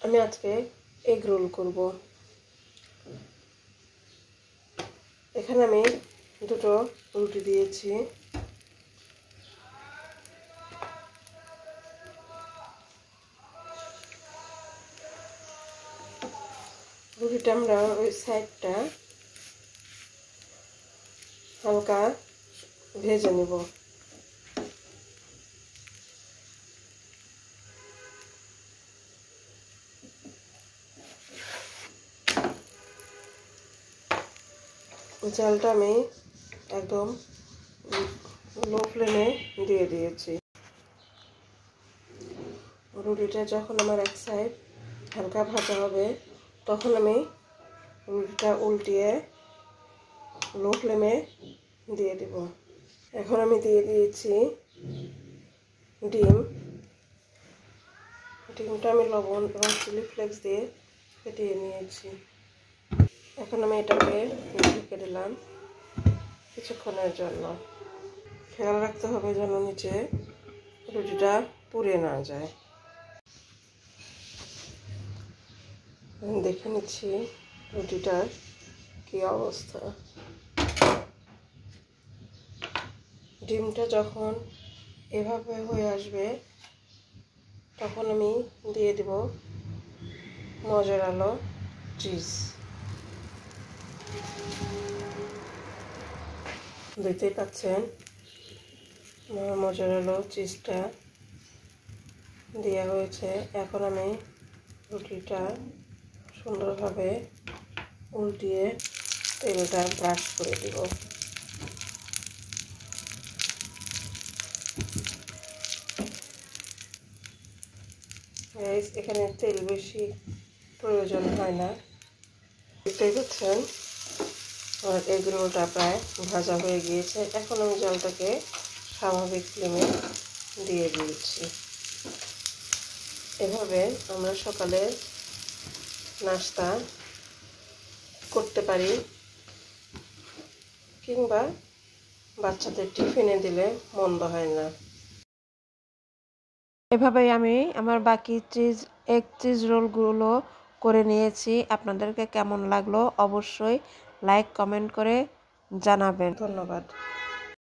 আমি আজকে egg roll করব। এখানে আমি দুটো রুটি দিয়েছি। রুটিটা আমরা ওই সাইডটা হালকা ভেজে নেব। জালটা আমি একদম লো ফ্লেমে দিয়ে দিয়েছি। রুটিটা যখন আমার এক সাইড হালকা ভাজা হবে তখন আমি রুটিটা উল্টিয়ে লো ফ্লেমে দিয়ে দেব। এখন আমি দিয়ে দিয়েছি ডিমটা আমি লবণ এবং চিলি ফ্লেক্স দিয়ে ফেটিয়ে নিয়েছি। এখন আমি এটাকে ঢেকে দিলাম কিছুক্ষণের জন্য। খেয়াল রাখতে হবে যেন নিচে রুটিটা পুড়ে না যায়। দেখে নিচ্ছি রুটিটার কি অবস্থা। ডিমটা যখন এভাবে হয়ে আসবে তখন আমি দিয়ে দেব মজারালো চিজ। দেখতেই পাচ্ছেন মজারালো চিজটা দেওয়া হয়েছে। এখন আমি রুটিটা সুন্দরভাবে উল্টিয়ে তেলটা ব্রাশ করে দেব। এখানে তেল বেশি প্রয়োজন হয় না। দেখতেই পাচ্ছেন আমার এগ রোলটা প্রায় ভাজা হয়ে গিয়েছে। এখন আমি জলটাকে স্বাভাবিক ফ্লেমে দিয়ে দিয়েছি। এভাবে আমরা সকালে নাস্তা করতে পারি, কিংবা বাচ্চাদের টিফিনে দিলে মন্দ হয় না। এভাবেই আমি আমার বাকি এগ চিজ রোলগুলো করে নিয়েছি। আপনাদেরকে কেমন লাগলো অবশ্যই লাইক কমেন্ট করে জানাবেন। ধন্যবাদ।